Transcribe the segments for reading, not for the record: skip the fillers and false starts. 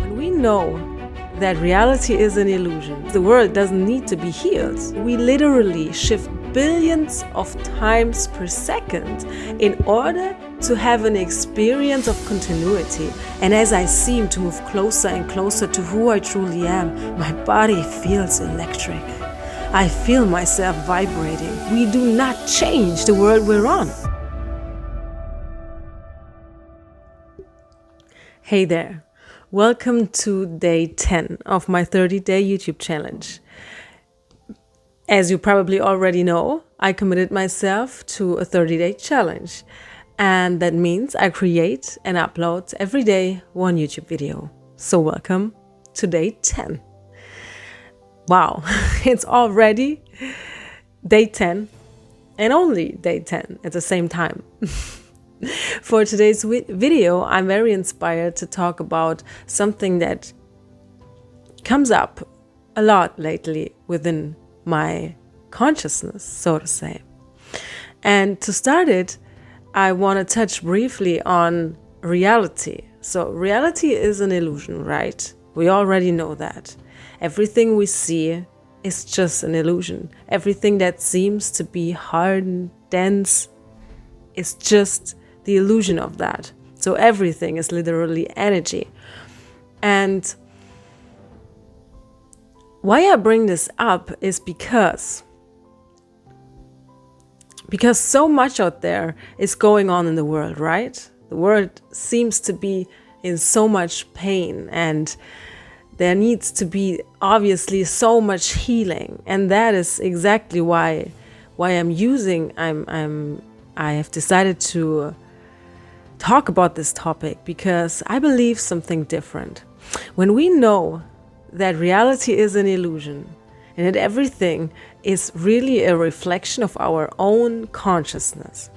When we know that reality is an illusion, the world doesn't need to be healed. We literally shift billions of times per second in order to have an experience of continuity. And as I seem to move closer and closer to who I truly am, my body feels electric. I feel myself vibrating. We do not change the world we're on. Hey there. Welcome to day 10 of my 30-day YouTube challenge. As you probably already know, I committed myself to a 30-day challenge. And that means I create and upload every day one YouTube video. So welcome to day 10. Wow, it's already day 10 and only day 10 at the same time. For today's video, I'm very inspired to talk about something that comes up a lot lately within my consciousness, so to say. And to start it, I want to touch briefly on reality. So reality is an illusion, right? We already know that. Everything we see is just an illusion. Everything that seems to be hard and dense is just the illusion of that. So everything is literally energy. And why I bring this up is because so much out there is going on in the world, right? The world seems to be in so much pain, and there needs to be obviously so much healing. And that is exactly why I have decided to talk about this topic, because I believe something different. When we know that reality is an illusion and that everything is really a reflection of our own consciousness,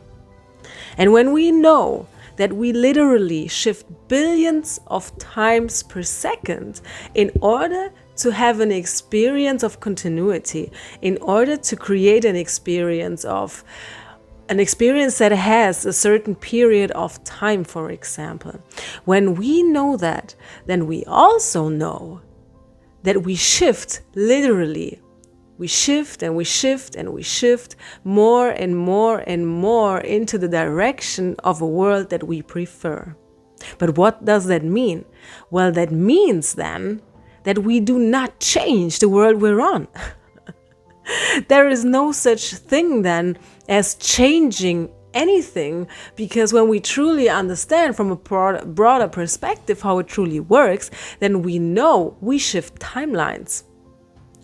and when we know that we literally shift billions of times per second in order to have an experience of continuity, in order to create an experience that has a certain period of time, for example. When we know that, then we also know that we shift literally. We shift and we shift and we shift more and more and more into the direction of a world that we prefer. But what does that mean? Well, that means then that we do not change the world we're on. There is no such thing then as changing anything, because when we truly understand from a broader perspective how it truly works, then we know we shift timelines.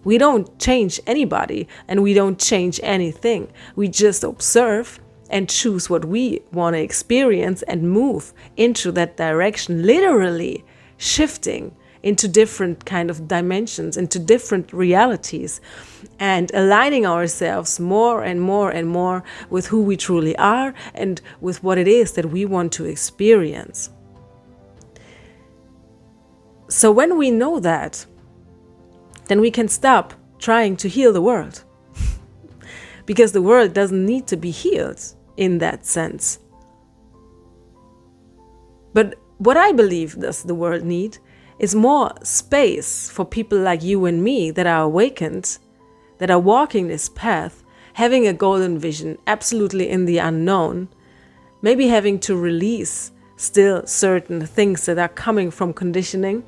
We don't change anybody and we don't change anything. We just observe and choose what we want to experience and move into that direction, literally shifting into different kind of dimensions, into different realities, and aligning ourselves more and more and more with who we truly are and with what it is that we want to experience. So when we know that, then we can stop trying to heal the world. Because the world doesn't need to be healed in that sense. But what I believe does the world need is more space for people like you and me that are awakened, that are walking this path, having a golden vision, absolutely in the unknown, maybe having to release still certain things that are coming from conditioning.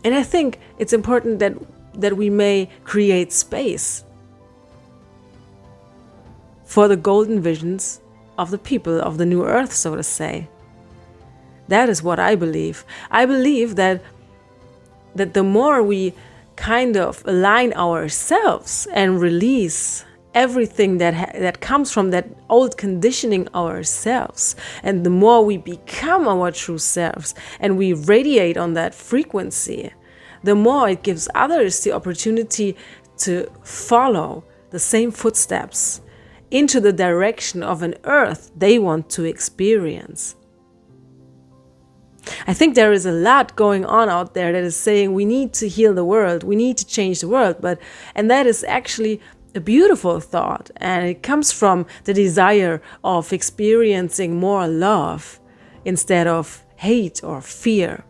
And I think it's important that we may create space for the golden visions of the people of the new earth, so to say. That is what I believe. I believe that the more we kind of align ourselves and release everything that comes from that old conditioning ourselves, and the more we become our true selves and we radiate on that frequency, the more it gives others the opportunity to follow the same footsteps into the direction of an earth they want to experience. I think there is a lot going on out there that is saying we need to heal the world, we need to change the world, and that is actually a beautiful thought, and it comes from the desire of experiencing more love instead of hate or fear.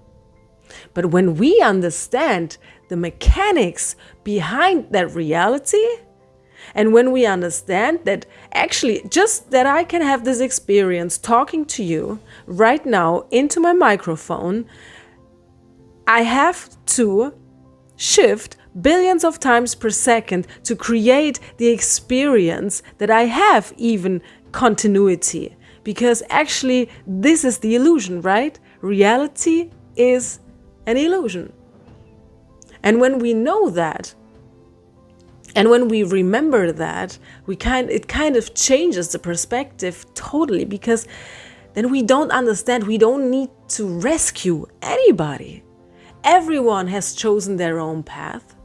But when we understand the mechanics behind that reality, and when we understand that actually just that I can have this experience talking to you right now into my microphone, I have to shift billions of times per second to create the experience that I have even continuity. Because actually this is the illusion, right? Reality is an illusion. And when we know that, and when we remember that, it kind of changes the perspective totally, because then we don't understand, we don't need to rescue anybody. Everyone has chosen their own path.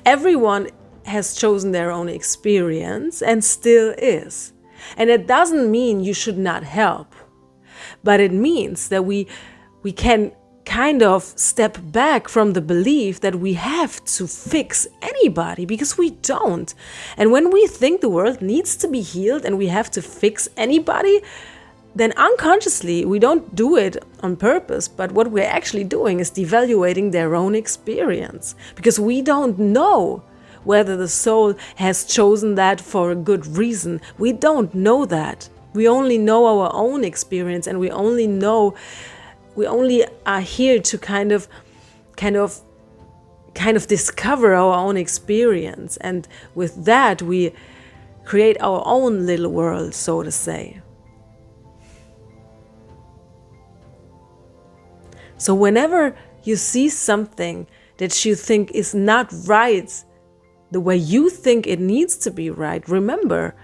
Everyone has chosen their own experience and still is. And it doesn't mean you should not help, but it means that we can kind of step back from the belief that we have to fix anybody, because we don't. And when we think the world needs to be healed and we have to fix anybody, then unconsciously we don't do it on purpose, but what we're actually doing is devaluating their own experience, because we don't know whether the soul has chosen that for a good reason. We don't know that. We only know our own experience, and we only are here to kind of discover our own experience, and with that we create our own little world, so to say. So whenever you see something that you think is not right the way you think it needs to be right, remember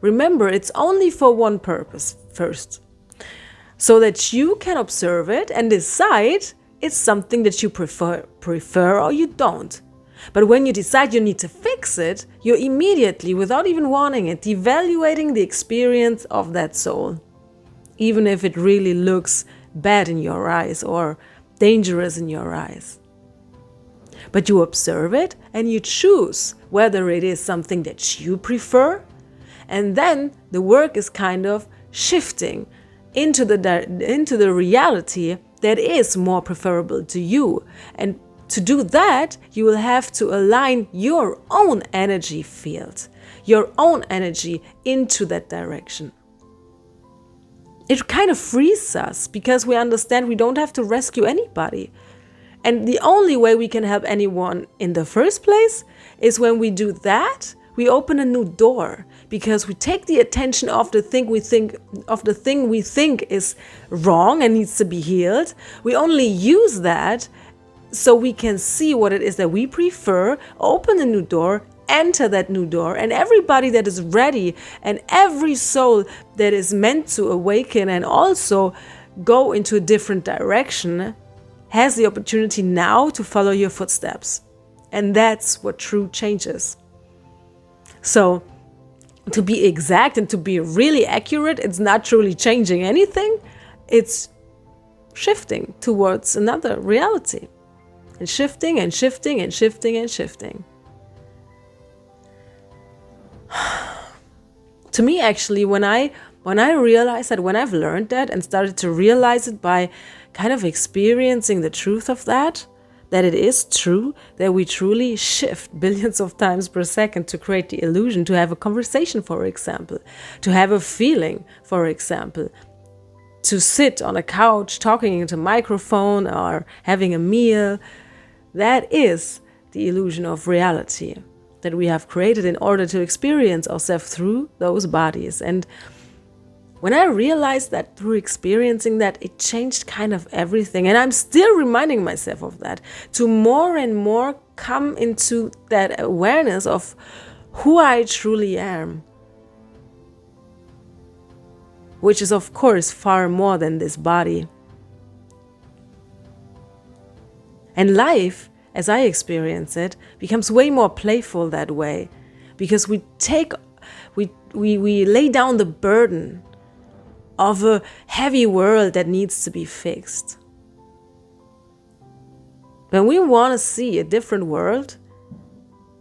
it's only for one purpose first. So that you can observe it and decide it's something that you prefer or you don't. But when you decide you need to fix it, you're immediately, without even wanting it, devaluating the experience of that soul. Even if it really looks bad in your eyes or dangerous in your eyes. But you observe it and you choose whether it is something that you prefer. And then the work is kind of shifting into the reality that is more preferable to you. And to do that, you will have to align your own energy field, your own energy into that direction. It kind of frees us, because we understand we don't have to rescue anybody. And the only way we can help anyone in the first place is when we do that, we open a new door, because we take the attention of the thing we think is wrong and needs to be healed. We only use that so we can see what it is that we prefer, open a new door, enter that new door, and everybody that is ready and every soul that is meant to awaken and also go into a different direction has the opportunity now to follow your footsteps. And that's what true change is. So, to be exact and to be really accurate, it's not truly changing anything. It's shifting towards another reality. And shifting and shifting and shifting and shifting. To me, actually, when I realized that, when I've learned that and started to realize it by kind of experiencing the truth of that it is true, that we truly shift billions of times per second to create the illusion, to have a conversation, for example, to have a feeling, for example, to sit on a couch talking into a microphone or having a meal. That is the illusion of reality that we have created in order to experience ourselves through those bodies. And when I realized that through experiencing that, it changed kind of everything. And I'm still reminding myself of that, to more and more come into that awareness of who I truly am. Which is, of course, far more than this body. And life, as I experience it, becomes way more playful that way. Because we lay down the burden of a heavy world that needs to be fixed. When we want to see a different world,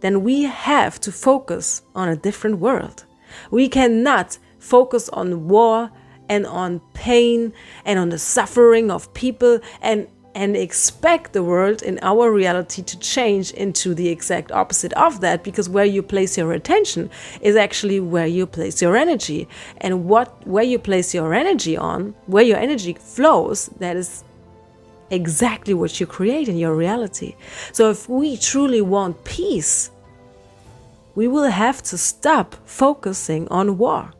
then we have to focus on a different world. We cannot focus on war and on pain and on the suffering of people and expect the world in our reality to change into the exact opposite of that, because where you place your attention is actually where you place your energy. And where you place your energy on, where your energy flows, that is exactly what you create in your reality. So if we truly want peace, we will have to stop focusing on war.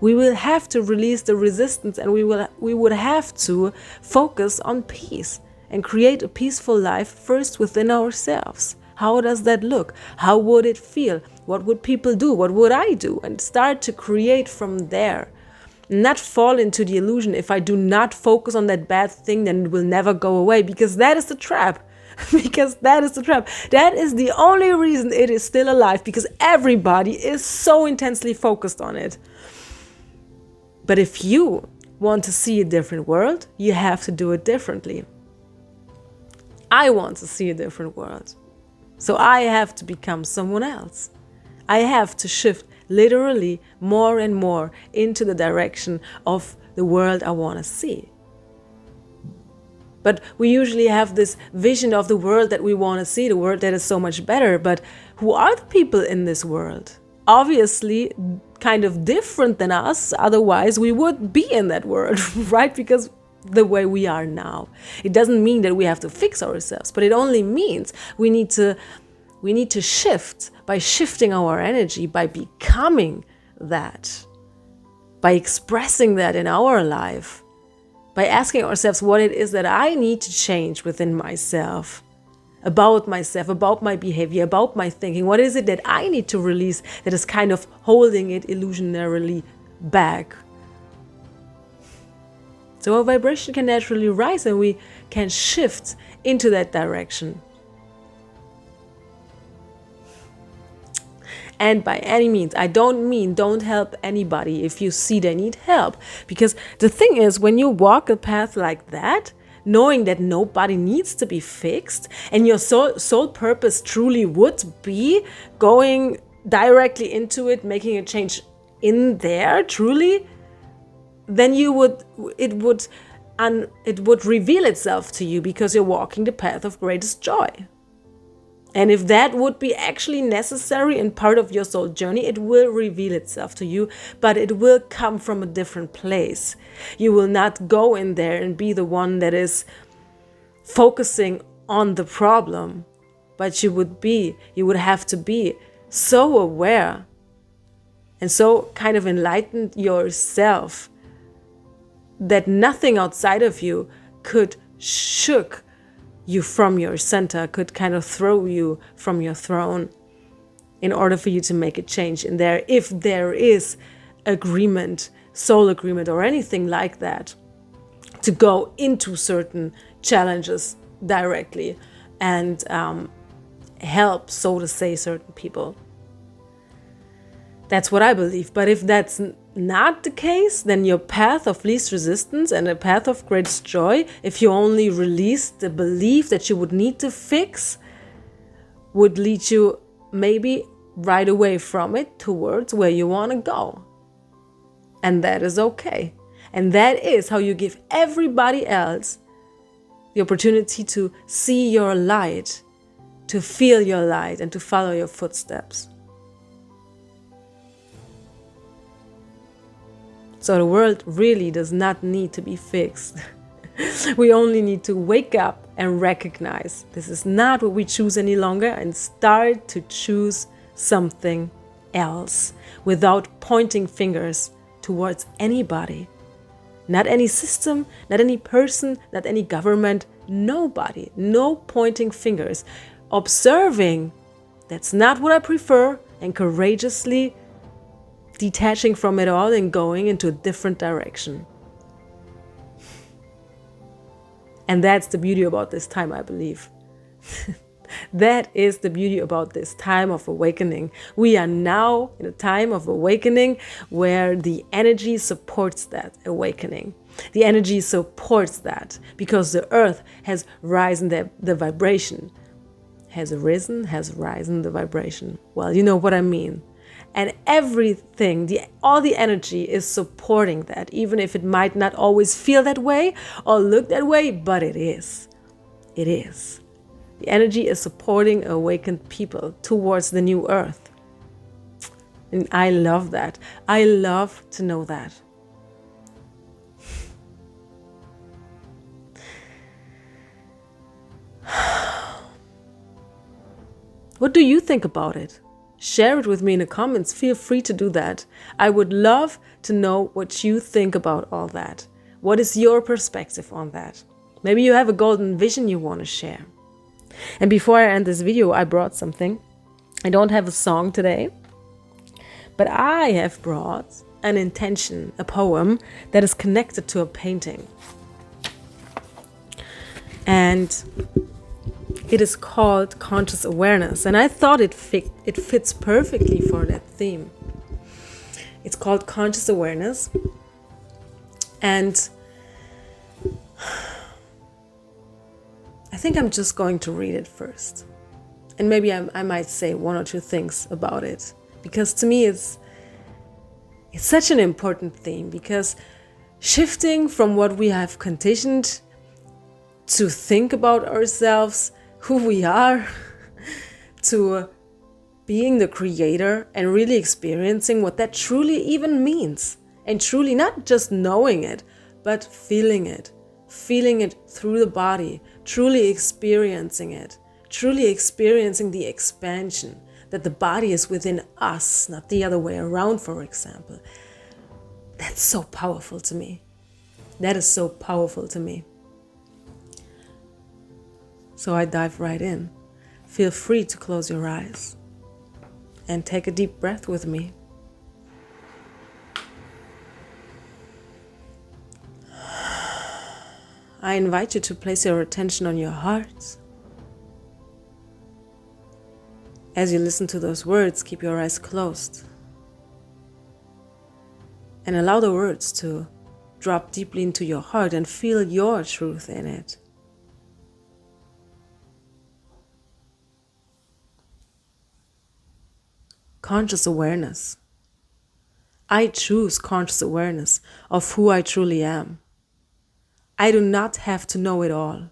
We will have to release the resistance, and we would have to focus on peace and create a peaceful life first within ourselves. How does that look? How would it feel? What would people do? What would I do? And start to create from there. Not fall into the illusion, if I do not focus on that bad thing, then it will never go away, because that is the trap. Because that is the trap. That is the only reason it is still alive, because everybody is so intensely focused on it. But if you want to see a different world, you have to do it differently. I want to see a different world. So I have to become someone else. I have to shift literally more and more into the direction of the world I want to see. But we usually have this vision of the world that we want to see, the world that is so much better. But who are the people in this world? Obviously, kind of different than us. Otherwise, we would be in that world, right? Because the way we are now. It doesn't mean that we have to fix ourselves, but it only means we need to shift. By shifting our energy, by becoming that, by expressing that in our life, by asking ourselves what it is that I need to change within myself, about my behavior, about my thinking. What is it that I need to release that is kind of holding it illusionarily back? So our vibration can naturally rise, and we can shift into that direction. And by any means, I don't mean don't help anybody if you see they need help. Because the thing is, when you walk a path like that, knowing that nobody needs to be fixed, and your sole purpose truly would be going directly into it, making a change in there, truly, then it would reveal itself to you, because you're walking the path of greatest joy. And if that would be actually necessary and part of your soul journey, it will reveal itself to you, but it will come from a different place. You will not go in there and be the one that is focusing on the problem, but you would have to be so aware and so kind of enlightened yourself that nothing outside of you could shook you from your center, could kind of throw you from your throne, in order for you to make a change in there. If there is agreement, soul agreement, or anything like that, to go into certain challenges directly and help, so to say, certain people. That's what I believe. But if that's not the case, then your path of least resistance and a path of greatest joy, if you only release the belief that you would need to fix, would lead you maybe right away from it towards where you want to go. And that is okay. And that is how you give everybody else the opportunity to see your light, to feel your light, and to follow your footsteps. So the world really does not need to be fixed. We only need to wake up and recognize this is not what we choose any longer, and start to choose something else without pointing fingers towards anybody. Not any system, not any person, not any government, nobody. No pointing fingers. Observing, that's not what I prefer, and courageously detaching from it all and going into a different direction. And that's the beauty about this time, I believe. That is the beauty about this time of awakening. We are now in a time of awakening where the energy supports that awakening. The energy supports that, because the earth has risen the vibration. Has risen the vibration. Well, you know what I mean. And everything, all the energy is supporting that, even if it might not always feel that way or look that way, but it is. It is. The energy is supporting awakened people towards the new earth. And I love that. I love to know that. What do you think about it? Share it with me in the comments. Feel free to do that. I would love to know what you think about all that. What is your perspective on that? Maybe you have a golden vision you want to share. And before I end this video, I brought something. I don't have a song today, but I have brought an intention, a poem that is connected to a painting. And it is called Conscious Awareness, and I thought it fits perfectly for that theme. It's called Conscious Awareness, and I think I'm just going to read it first. And maybe I might say one or two things about it, because to me it's such an important theme, because shifting from what we have conditioned to think about ourselves, who we are, to being the creator and really experiencing what that truly even means. And truly not just knowing it, but feeling it through the body, truly experiencing it, truly experiencing the expansion, that the body is within us, not the other way around, for example. That's so powerful to me. That is so powerful to me. So I dive right in. Feel free to close your eyes and take a deep breath with me. I invite you to place your attention on your heart. As you listen to those words, keep your eyes closed and allow the words to drop deeply into your heart and feel your truth in it. Conscious awareness. I choose conscious awareness of who I truly am. I do not have to know it all.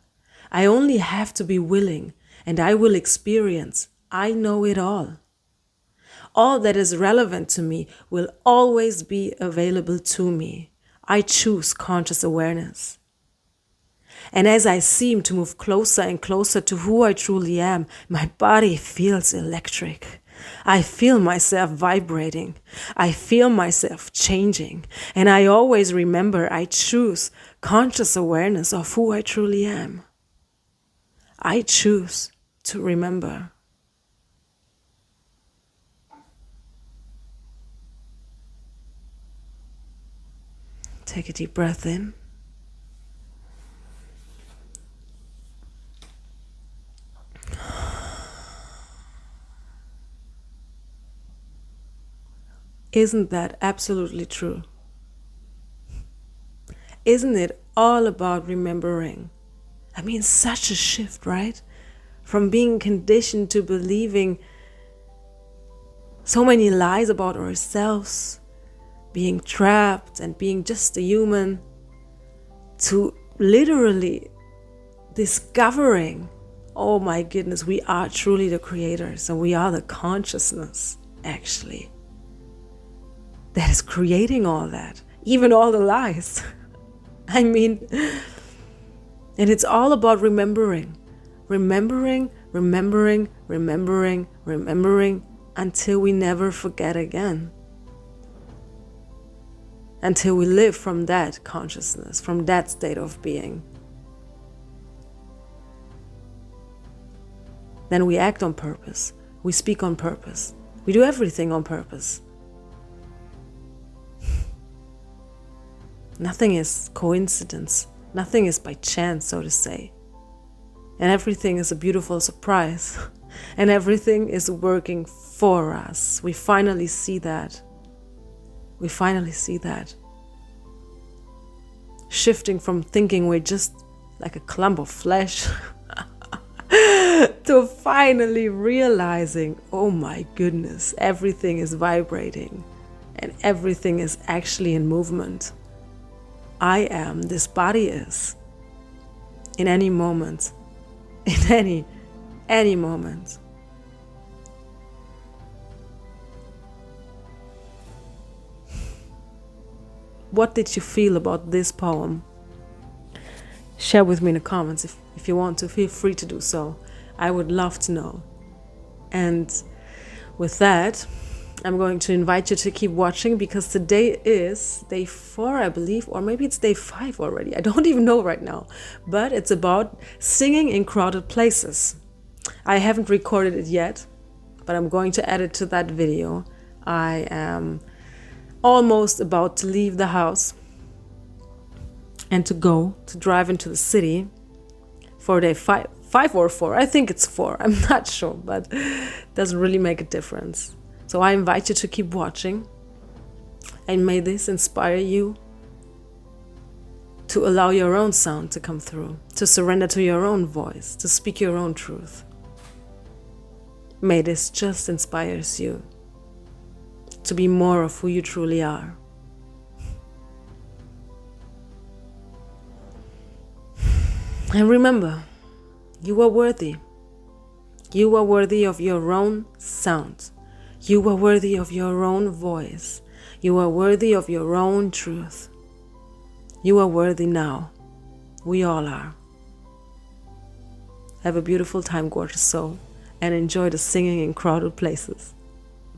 I only have to be willing, and I will experience. I know it all. All that is relevant to me will always be available to me. I choose conscious awareness. And as I seem to move closer and closer to who I truly am, my body feels electric. I feel myself vibrating. I feel myself changing. And I always remember I choose conscious awareness of who I truly am. I choose to remember. Take a deep breath in. Isn't that absolutely true? Isn't it all about remembering? I mean, such a shift, right? From being conditioned to believing so many lies about ourselves, being trapped and being just a human, to literally discovering, oh my goodness, we are truly the creators and we are the consciousness, actually, that is creating all that, even all the lies. I mean, and it's all about remembering until we never forget again. Until we live from that consciousness, from that state of being. Then we act on purpose. We speak on purpose. We do everything on purpose. Nothing is coincidence. Nothing is by chance, so to say. And everything is a beautiful surprise. And everything is working for us. We finally see that. We finally see that. Shifting from thinking we're just like a clump of flesh to finally realizing, oh my goodness, everything is vibrating and everything is actually in movement. I am, this body is, in any moment, in any moment. What did you feel about this poem? Share with me in the comments if you want to. Feel free to do so. I would love to know. And with that, I'm going to invite you to keep watching, because today is day 4, I believe, or maybe it's day 5 already. I don't even know right now. But it's about singing in crowded places. I haven't recorded it yet, but I'm going to add it to that video. I am almost about to leave the house and to drive into the city for day 5 or 4. I think it's 4. I'm not sure, but it doesn't really make a difference. So I invite you to keep watching, and may this inspire you to allow your own sound to come through, to surrender to your own voice, to speak your own truth. May this just inspires you to be more of who you truly are. And remember, you are worthy. You are worthy of your own sound. You are worthy of your own voice. You are worthy of your own truth. You are worthy now. We all are. Have a beautiful time, gorgeous soul, and enjoy the singing in crowded places.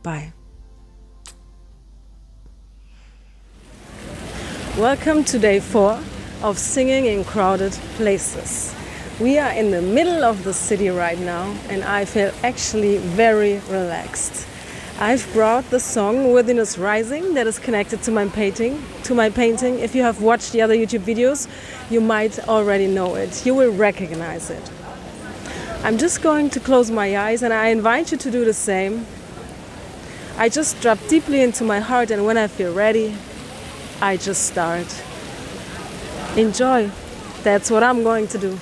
Bye. Welcome to day 4 of singing in crowded places. We are in the middle of the city right now, and I feel actually very relaxed. I've brought the song Worthiness Rising that is connected to my painting. If you have watched the other YouTube videos, you might already know it. You will recognize it. I'm just going to close my eyes, and I invite you to do the same. I just drop deeply into my heart, and when I feel ready, I just start. Enjoy. That's what I'm going to do.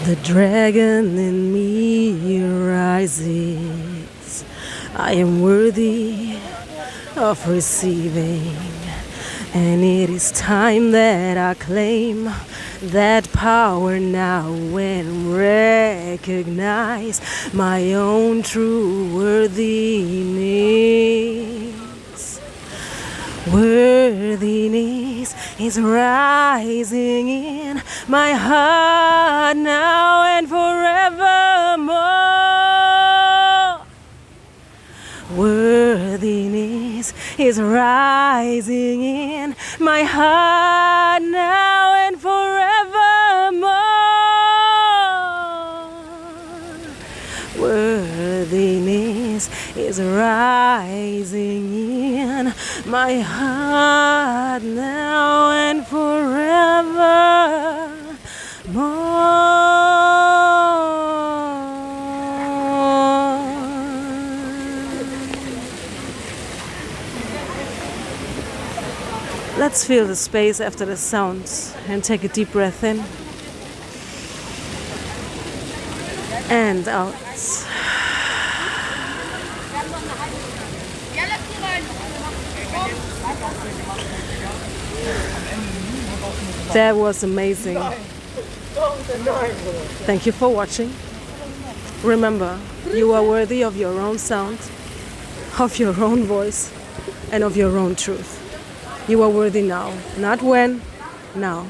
The dragon in me rises. I am worthy of receiving, and it is time that I claim that power now and recognize my own true worthiness. Worthiness is rising in my heart now and forevermore. Worthiness is rising in my heart now and forevermore. Worthiness is rising in my heart now and forevermore. Let's feel the space after the sounds and take a deep breath in and out. That was amazing. Thank you for watching. Remember, you are worthy of your own sound, of your own voice, and of your own truth. You are worthy now, not when, now.